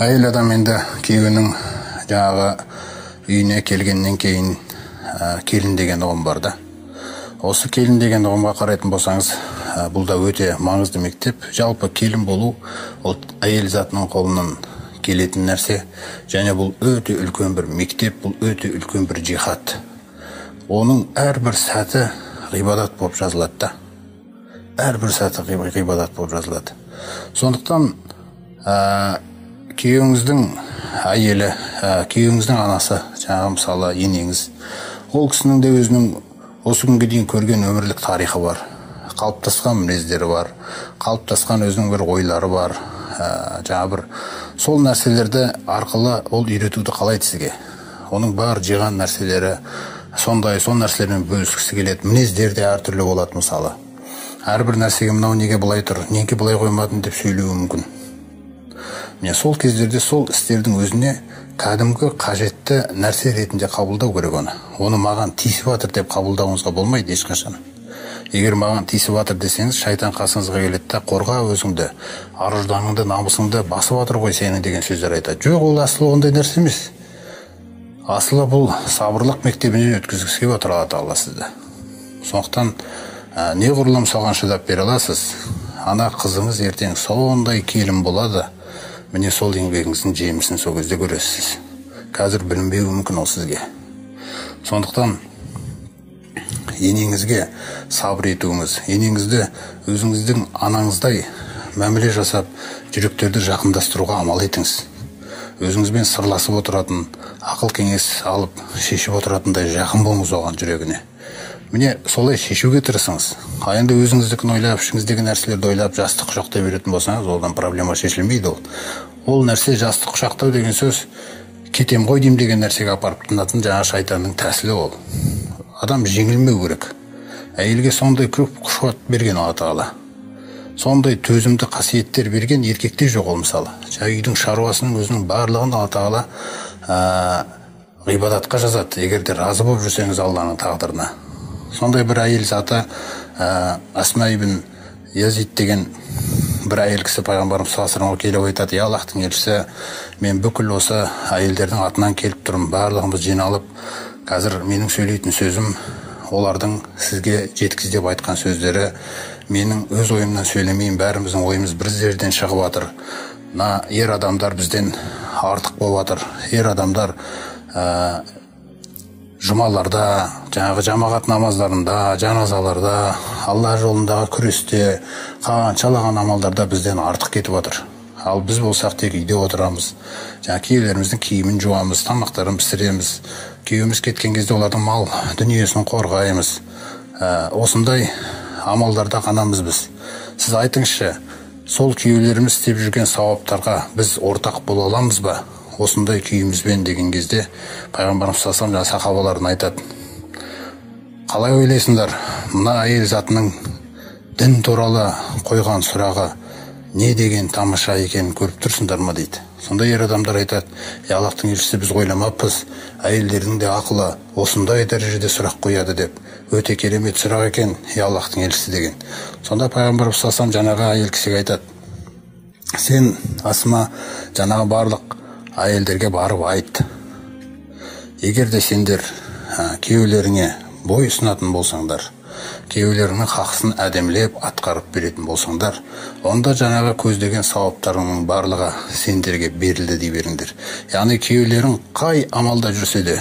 Әйел адам енді күйеуінің жаңағы үйіне келгеннен кейін келін деген ұғым бар да. Осы келін деген ұғымға қарайтын болсаңыз, бұл да өте маңызды мектеп. Жалпы келін болу ол әйел затының қолынан келетін нәрсе, және бұл өте үлкен бір мектеп, бұл өте үлкен бір жихад. Оның әрбір сәті ғибадат болып жазылады да. Әрбір сәті ғибадат болып жазылады. Сондықтан күйеуіңіздің әйелі, күйеуіңіздің анасы, жаңағы мысалы енеңіз, ол кісінің де өзінің осы күнге дейін көрген өмірлік тарихы бар, қалыптасқан мінездері бар, қалыптасқан өзінің бір ойлары бар, жаңа бір сол нәрселерді арқылы ол үйретуді қалайды сізге. Оның бар жиған нәрселері сондай, сол нәрселермен бөліскісі келеді. Мінездер де әртүрлі болады мысалы. Әрбір нәрсеге мынау неге былай тұр, неге былай қоймадың деп сөйлеуі мүмкін. Міне сол кездерде сол істердің өзіне кәдімгі қажетті нәрсе ретінде қабылдау керек оны. Оны маған тиісіп жатыр деп қабылдауыңызға болмайды ешқашан. Егер маған тиісіп жатыр десеңіз, шайтан қасыңызға келеді де, қорға өзіңді, ар-ұжданыңды, намысыңды басып жатыр ғой сені деген сөздер айтады. Жоқ, ол асылы ондай нәрсе емес. Асылы бұл сабырлық мектебінен өткізгісі келіп отыр Алла Тағала сізді. Сондықтан неғұрлым соған шыдап бере аласыз, ана қызыңыз ертең сондай келін болады. Міне сол еңбегіңіздің жемісін сол кезде көресіз. Қазір білінбеуі мүмкін ол сізге. Сондықтан енеңізге сабыр етуіңіз, енеңізді өзіңіздің анаңыздай мәміле жасап, жүректерді жақындастыруға амал етіңіз. Өзіңізбен сырласып отыратын, ақыл кеңес алып, шешіп отыратындай жақын болыңыз оған жүрегіне. Міне солай шешуге тырысыңыз. Енді өзіңіздікін ойлап, ішіңіздегі нәрселерді ойлап, жастық құшақтай беретін болсаңыз, одан проблема шешілмейді ол. Ол нәрсе жастық құшақтау деген сөз, кетем ғой дейм деген нәрсеге апарып тынатын жаңа шайтанның тәсілі ол. Адам жеңілмеу керек. Әйелге сондай көп күш берген Алла Тағала. Сондай төзімді қасиеттер берген еркекте жоқ ол мысалы. Жаңа үйдің шаруасының өзінің барлығын Алла Тағала ғибадатқа жазады, егер де разы болып жүрсеңіз Алланың тағдырына. Сондай бір әйел заты Асма ибн Язид деген бір әйел кісі пайғамбарымыз саллаллаху алейхи ва саллямға келіп айтады: "Ей Аллахтың елшісі, мен бүкіл осы әйелдердің атынан келіп тұрмын, барлығымыз жиналып, қазір менің сөйлейтін сөзім олардың сізге жеткіз деп айтқан сөздері, менің өз ойымнан сөйлемеймін, бәріміздің ойымыз бір жерден шығып жатыр. Мына ер адамдар бізден артық болып жатыр. Ер адамдар жұмаларда, жаңағы жамағат намаздарында, жаназаларда, Алла жолындағы күресте, қаншалаған амалдарда бізден артық кетіп отыр. Ал біз болсақ тек үйде отырамыз. Жаңа күйеулеріміздің киімін жуамыз, тамақтарын пісіреміз. Күйеуіміз кеткен кезде олардың мал дүниесін қорғаймыз. Осындай амалдарда ғанамыз біз. Сіз айтыңызшы, сол күйеулеріміз істеп жүрген сауаптарға біз ортақ бола аламыз ба? Осындай күйімізбен деген кезде пайғамбарымыз саллаллаху алейхи ва саллям сахабаларына айтады: "Қалай ойлайсыңдар, мына әйел затының дін туралы қойған сұрағы не деген тамаша екенін көріп тұрсыңдар ма?" дейді. Сонда ер адамдар айтады: "Ей Аллахтың елшісі, біз ойламаппыз, әйелдердің де ақылы осындай дәрежеде сұрақ қояды деп. Өте керемет сұрақ екен, ей Аллахтың елшісі" деген. Сонда пайғамбарымыз саллаллаху алейхи ва саллям жаңағы әйел кісіге айтады: "Сен, Асма, жаңағы барлық әйелдерге барып айт, егер де сендер күйеулеріңе бой ұсынатын болсаңдар, күйеулеріңнің хақысын әдемілеп атқарып беретін болсаңдар, онда жаңағы көздеген сауаптарыңның барлығы сендерге берілді дей беріңдер. Яғни күйеулерің қай амалда жүрсе де,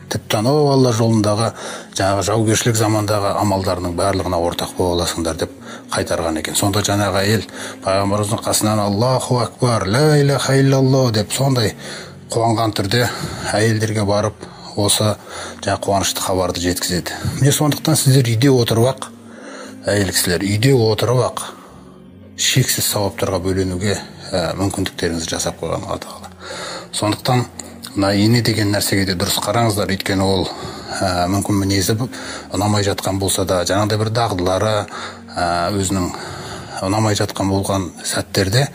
тіпті анау Алла жолындағы жаңағы жаугершілік замандағы амалдарының барлығына ортақ бола аласыңдар" деп қайтарған екен. Сонда жаңағы әйел пайғамбарымыздың қасынан "Аллаху акбар, ла илаха иллаллах" деп сондай қуанған түрде әйелдерге барып осы жаңа қуанышты хабарды жеткізеді. Міне сондықтан сіздер үйде отырып ақ, әйел кісілер үйде отырып ақ шексіз сауаптарға бөленуге мүмкіндіктеріңізді жасап қойған Алла Тағала. Сондықтан мына ене деген нәрсеге де дұрыс қараңыздар, өйткені ол мүмкін мінезі ұнамай жатқан болса да, жаңағыдай бір дағдылары өзінің ұнамай жатқан болған сәттерде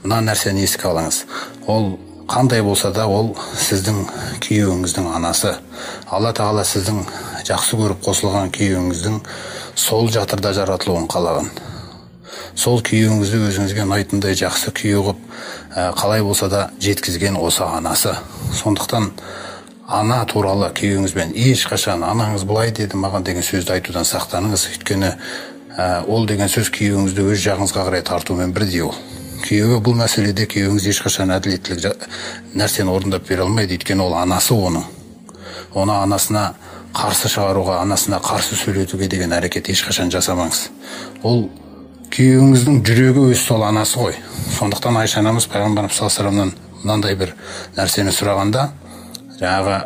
мына нәрсені еске алыңыз. Ол қандай болса да, ол сіздің күйеуіңіздің анасы. Алла Тағала сіздің жақсы көріп қосылған күйеуіңіздің сол жатырда жаратылуын қалаған. сол күйеуіңізді өзіңізге ұнайтындай жақсы күйеу қылып, қалай болса да жеткізген осы анасы. Сондықтан ана туралы күйеуіңізбен ешқашан анаңыз былай деді маған деген сөзді айтудан сақтаныңыз. Өйткені ол деген сөз күйеуіңізді өз жағыңызға қарай тартумен бірдей ол. Күйеуі бұл мәселеде күйеуіңіз ешқашан әділеттілік нәрсені орындап бере алмайды. Өйткені ол анасы оның. Оны анасына қарсы шығаруға, анасына қарсы сөйлетуге деген әрекет ешқашан жасамаңыз. Ол күйеуіңіздің жүрегі өз сол анасы ғой. Сондықтан Айша анамыз пайғамбарымыз саллаллаху алейхи вассаламнан мынандай бір нәрсені сұрағанда, жаңағы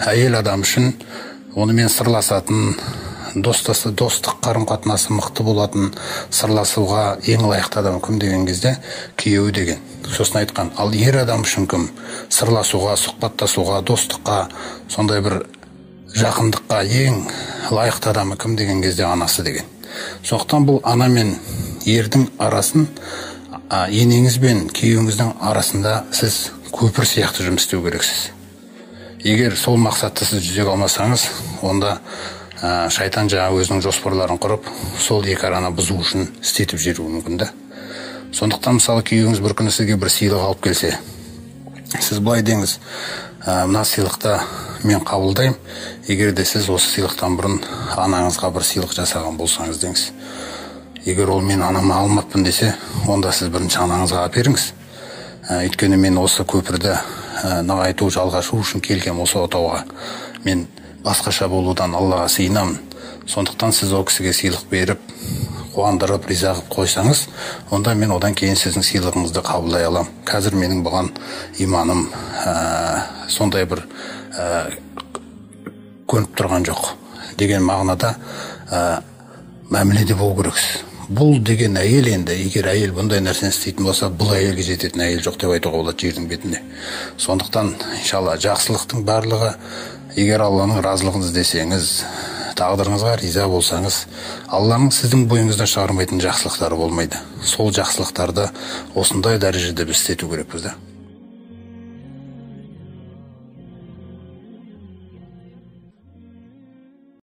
әйел адам үшін онымен сырласатын, достық қарым-қатынасы мықты болатын, сырласуға ең лайықты адам кім деген кезде күйеуі деген. Сосын айтқан, ал ер адам үшін кім? Сырласуға, сұхбаттасуға, достыққа, сондай бір жақындыққа ең лайықты адамы кім деген кезде анасы деген. Сондықтан бұл ана мен ердің арасын, енеңіз бен күйеуіңіздің арасында сіз көпір сияқты жұмыс істеу керексіз. Егер сол мақсатты сіз жүзеге алмасаңыз, онда шайтан жаңа өзінің жоспарларын құрып, сол екі араны бұзу үшін істетіп жіберуі мүмкін да. Сондықтан мысалы күйеуіңіз бір күні сізге бір сыйлық алып келсе, сіз былай деңіз, мына сыйлықты мен қабылдаймын, егер де сіз осы сыйлықтан бұрын анаңызға бір сыйлық жасаған болсаңыз деңіз. Егер ол мен анама алмаппын десе, онда сіз бірінші анаңызға әперіңіз. Өйткені мен осы көпірді нығайту, жалғашу үшін келгем осы отауға. Мен басқаша болудан Аллаға сыйынамын. Сондықтан сіз ол кісіге сыйлық беріп, қуандырып, риза қылып қойсаңыз, онда мен одан кейін сіздің сыйлығыңызды қабылдай алам. Қазір менің бұған иманым сондай бір көніп тұрған жоқ деген мағынада мәміледе болу керексіз. Бұл деген әйел енді, егер әйел бұндай нәрсені істейтін болса, бұл әйелге жететін әйел жоқ деп айтуға болады жердің бетінде. Сондықтан, иншалла, жақсылықтың барлығы, егер Алланың разылығын іздесеңіз, тағдырыңызға риза болсаңыз, Алланың сіздің бойыңыздан шығармайтын жақсылықтары болмайды. Сол жақсылықтарды осындай дәрежеде біз істету керекпіз да.